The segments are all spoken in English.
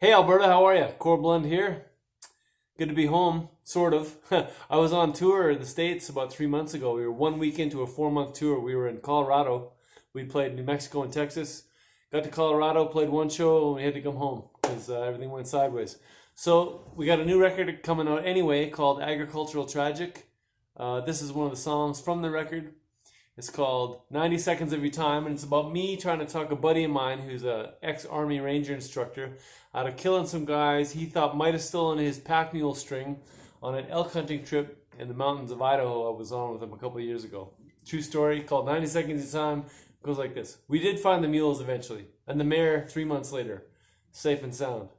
Hey Alberta, how are you? Corb Lund here. Good to be home, sort of. I was on tour in the States about 3 months ago. We were 1 week into a 4-month tour. We were in Colorado. We played New Mexico and Texas. Got to Colorado, played one show, and we had to come home because everything went sideways. So we got a new record coming out anyway called Agricultural Tragic. This is one of the songs from the record. It's called 90 Seconds of Your Time, and it's about me trying to talk a buddy of mine who's an ex-Army Ranger instructor out of killing some guys he thought might have stolen his pack mule string on an elk hunting trip in the mountains of Idaho I was on with him a couple of years ago. True story, called 90 Seconds of Your Time. It goes like this. We did find the mules eventually, and the mare 3 months later, safe and sound.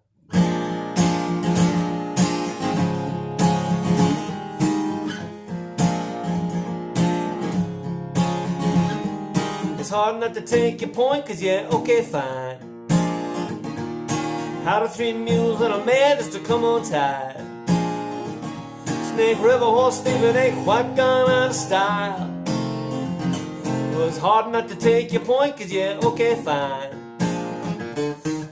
It's hard not to take your point, cause yeah, okay, fine. How to 3 mules and a mare just to come on tight. Snake River horse fever ain't quite gone out of style. Well, it's hard not to take your point, cause yeah, okay, fine.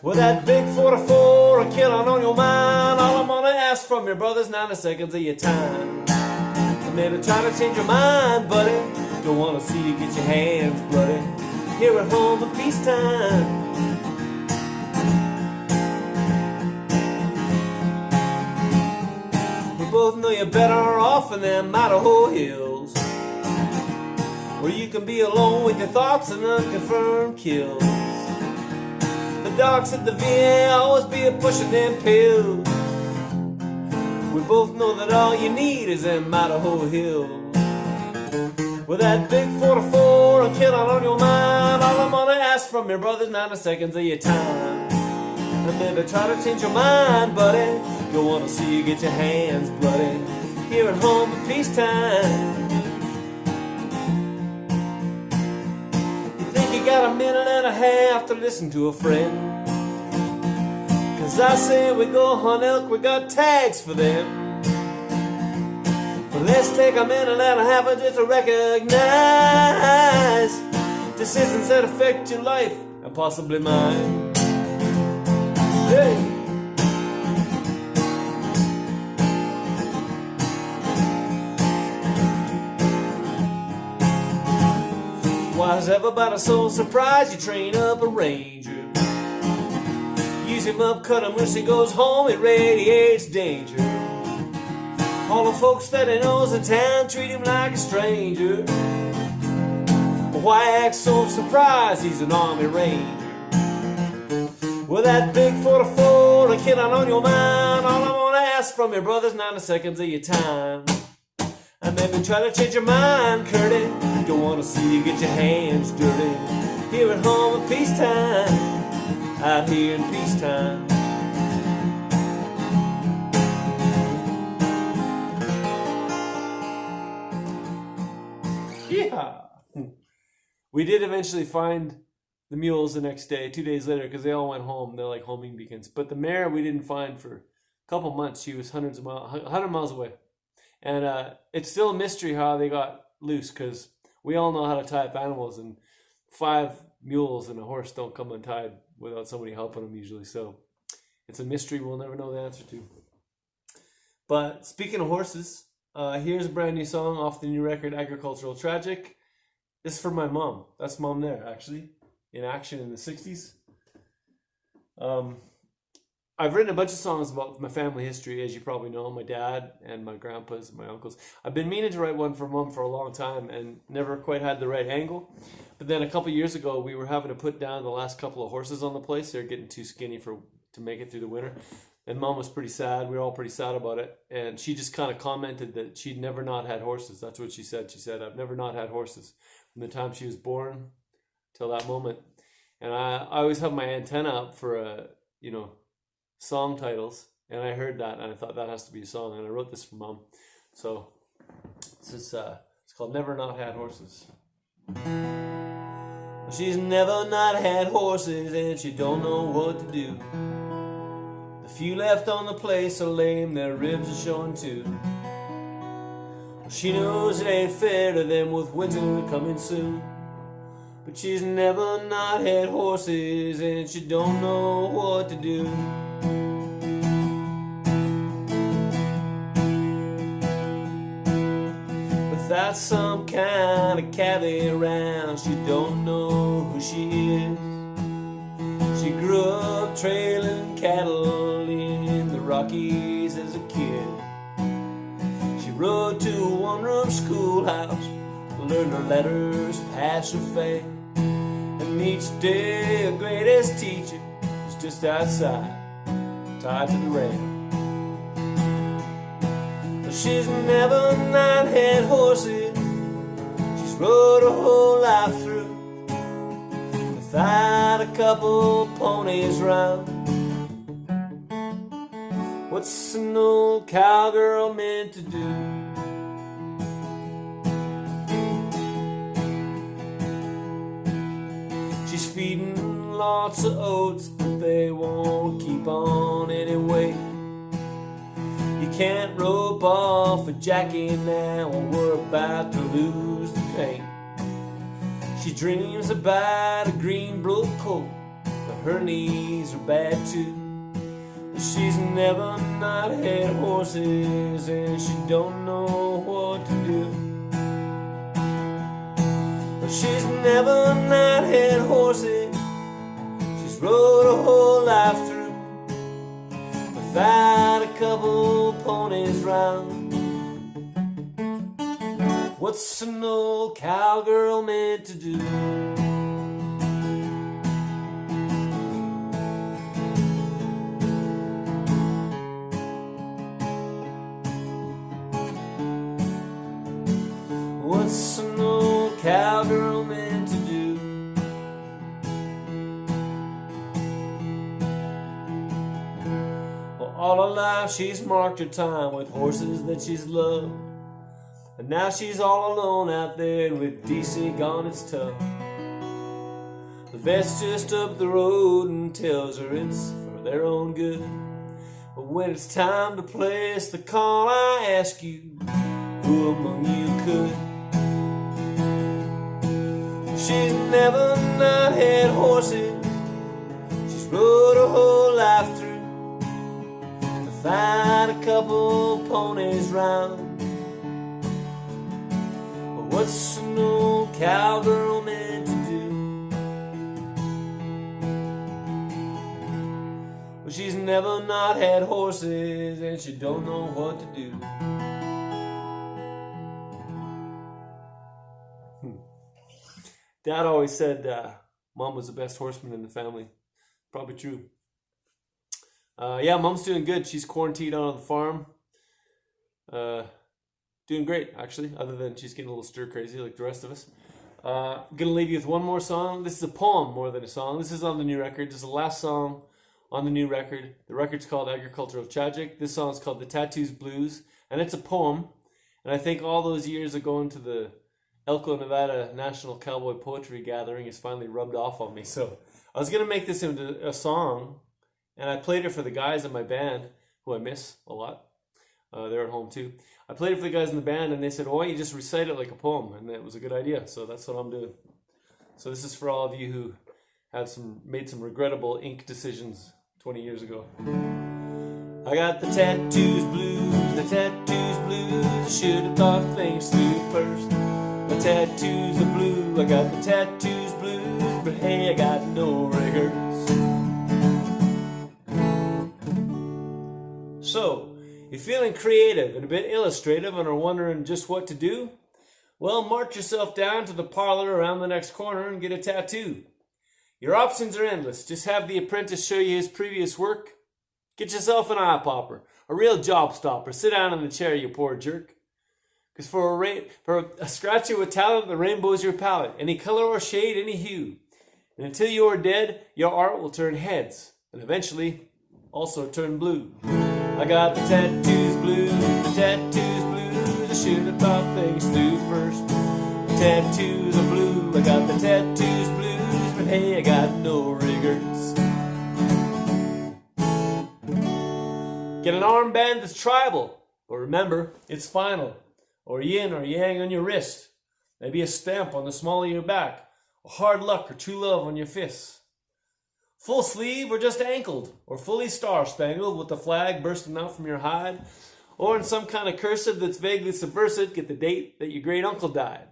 With that big 44 a killing on your mind, all I'm gonna ask from your brother's 90 seconds of your time. So maybe try to change your mind, buddy. Don't wanna see you get your hands bloody here at home at peacetime. We both know you're better off in them Idaho hills, where you can be alone with your thoughts and unconfirmed kills. The docs at the VA always be a pushing them pills. We both know that all you need is them Idaho hills. With that big 44 and killing on your mind, all I'm gonna ask from your brother's 90 seconds of your time. And maybe try to change your mind, buddy. Don't wanna see you get your hands bloody here at home at peacetime. You think you got a minute and a half to listen to a friend? Cause I say we go hunt elk, we got tags for them. Let's take a minute and a half just to recognize decisions that affect your life and possibly mine. Hey. Why is everybody so surprised you train up a ranger? Use him up, cut him loose, he goes home, it radiates danger. All the folks that he knows in town treat him like a stranger. Why act so surprised he's an Army Ranger? With that big 44 and killing on your mind, all I wanna ask from your brother's 90 seconds of your time. And maybe try to change your mind, Curdy. Don't wanna see you get your hands dirty here at home at peacetime, out here in peacetime. Yeah. We did eventually find the mules the next day, 2 days later, because they all went home. They're like homing beacons. But the mare we didn't find for a couple months. She was 100 miles away. And it's still a mystery how they got loose, because we all know how to tie up animals, and 5 mules and a horse don't come untied without somebody helping them usually. So it's a mystery we'll never know the answer to. But speaking of horses, here's a brand new song off the new record, Agricultural Tragic. This is for my mom. That's mom there, actually, in action in the 60s. I've written a bunch of songs about my family history, as you probably know, my dad and my grandpas and my uncles. I've been meaning to write one for mom for a long time and never quite had the right angle. But then a couple years ago, we were having to put down the last couple of horses on the place. They're getting too skinny to make it through the winter. And mom was pretty sad. We were all pretty sad about it. And she just kind of commented that she'd never not had horses. That's what she said. She said, I've never not had horses from the time she was born till that moment. And I always have my antenna up for, song titles. And I heard that and I thought that has to be a song. And I wrote this for mom. So it's called Never Not Had Horses. She's never not had horses and she don't know what to do. The few left on the place are lame, their ribs are showing too. She knows it ain't fair to them with winter coming soon. But she's never not had horses and she don't know what to do. without some kind of cabbie around. She don't know who she is. She grew up trailing cattle in the Rockies as a kid. She rode to a one-room schoolhouse, learned her letters, passed her fail, and each day her greatest teacher was just outside, tied to the rail. But she's never not had horses. She's rode her whole life through without a couple ponies round. What's an old cowgirl meant to do? She's feeding lots of oats, but they won't keep on anyway. You can't rope off a Jackie now, or we're about to lose the paint. She dreams about a green broke coat, but her knees are bad too. But she's never not had horses, and she don't know what to do. But she's never not had horses. She's rode her whole life through without a couple ponies round. What's an old cowgirl meant to do? What's an old cowgirl meant to do? Well, all her life she's marked her time with horses that she's loved. And now she's all alone out there with DC gone its tough. The vet's just up the road and tells her it's for their own good. But when it's time to place the call, I ask you, who among you could? She's never not had horses. She's rode her whole life through without a couple ponies round. What's an old cowgirl meant to do? Well, she's never not had horses, and she don't know what to do. Dad always said Mom was the best horseman in the family. Probably true. Yeah, Mom's doing good. She's quarantined out on the farm. Doing great, actually, other than she's getting a little stir crazy like the rest of us. I'm going to leave you with one more song. This is a poem more than a song. This is on the new record. This is the last song on the new record. The record's called Agricultural Tragic. This song's called The Tattoos Blues, and it's a poem. And I think all those years of going to the Elko, Nevada National Cowboy Poetry Gathering has finally rubbed off on me. So I was going to make this into a song, and I played it for the guys in my band, who I miss a lot. They're at home too. I played it for the guys in the band, and they said, "Why don't you just recite it like a poem?" And it was a good idea, so that's what I'm doing. So this is for all of you who have made some regrettable ink decisions 20 years ago. I got the tattoos blues, the tattoos blues. I should have thought things through first. My tattoos are blue, I got the tattoos blues, but hey, I got no regrets. So, you're feeling creative and a bit illustrative and are wondering just what to do? Well, march yourself down to the parlor around the next corner and get a tattoo. Your options are endless. Just have the apprentice show you his previous work. Get yourself an eye popper, a real job stopper. Sit down in the chair, you poor jerk. Because for a scratcher with talent, the rainbow's your palette. Any color or shade, any hue. And until you are dead, your art will turn heads. And eventually, also turn blue. I got the tattoos blues, the tattoos blues. I should have thought things through first. The tattoos are blue, I got the tattoos blues, but hey, I got no regrets. Get an armband that's tribal, but remember, it's final. Or yin or yang on your wrist. Maybe a stamp on the small of your back. Or hard luck or true love on your fists. Full sleeve or just ankled, or fully star-spangled with the flag bursting out from your hide, Or in some kind of cursive that's vaguely subversive, get the date that your great uncle died.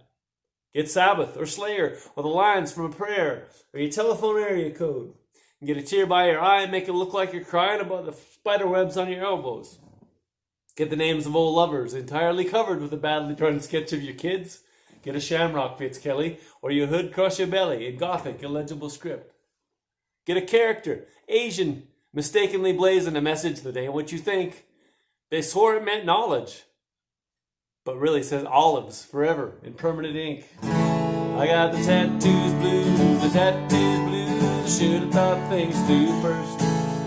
Get Sabbath or Slayer or the lines from a prayer or your telephone area code. And get a tear by your eye and make it look like you're crying about the spider webs on your elbows. Get the names of old lovers entirely covered with a badly drawn sketch of your kids. Get a shamrock Fitzkelly or your hood cross your belly in Gothic illegible script. Get a character, Asian, mistakenly blazing a message that ain't what you think. They swore it meant knowledge, but really says olives forever in permanent ink. I got the tattoos blues, the tattoos blues. Should have thought things through first.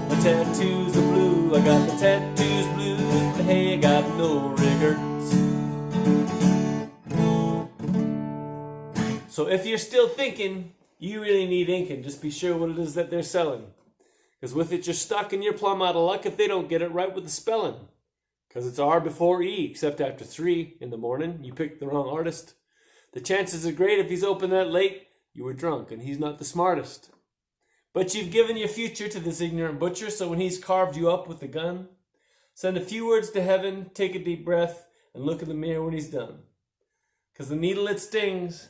My tattoos are blue, I got the tattoos blues, but hey, I got no regrets. So if you're still thinking you really need inking, just be sure what it is that they're selling. Because with it, you're stuck and you're plumb out of luck if they don't get it right with the spelling. Because it's R before E, except after 3 in the morning, you picked the wrong artist. The chances are great if he's open that late, you were drunk and he's not the smartest. But you've given your future to this ignorant butcher, so when he's carved you up with the gun, send a few words to heaven, take a deep breath, and look in the mirror when he's done. Because the needle, it stings,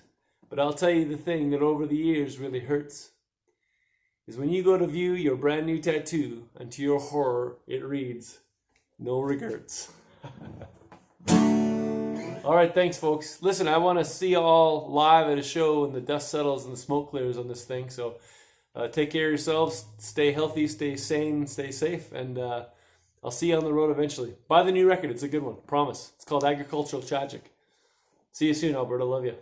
but I'll tell you the thing that over the years really hurts is when you go to view your brand new tattoo, and to your horror, it reads, no regrets. All right, thanks, folks. Listen, I want to see you all live at a show when the dust settles and the smoke clears on this thing. So take care of yourselves. Stay healthy, stay sane, stay safe. And I'll see you on the road eventually. Buy the new record. It's a good one. Promise. It's called Agricultural Tragic. See you soon, Alberta. Love you.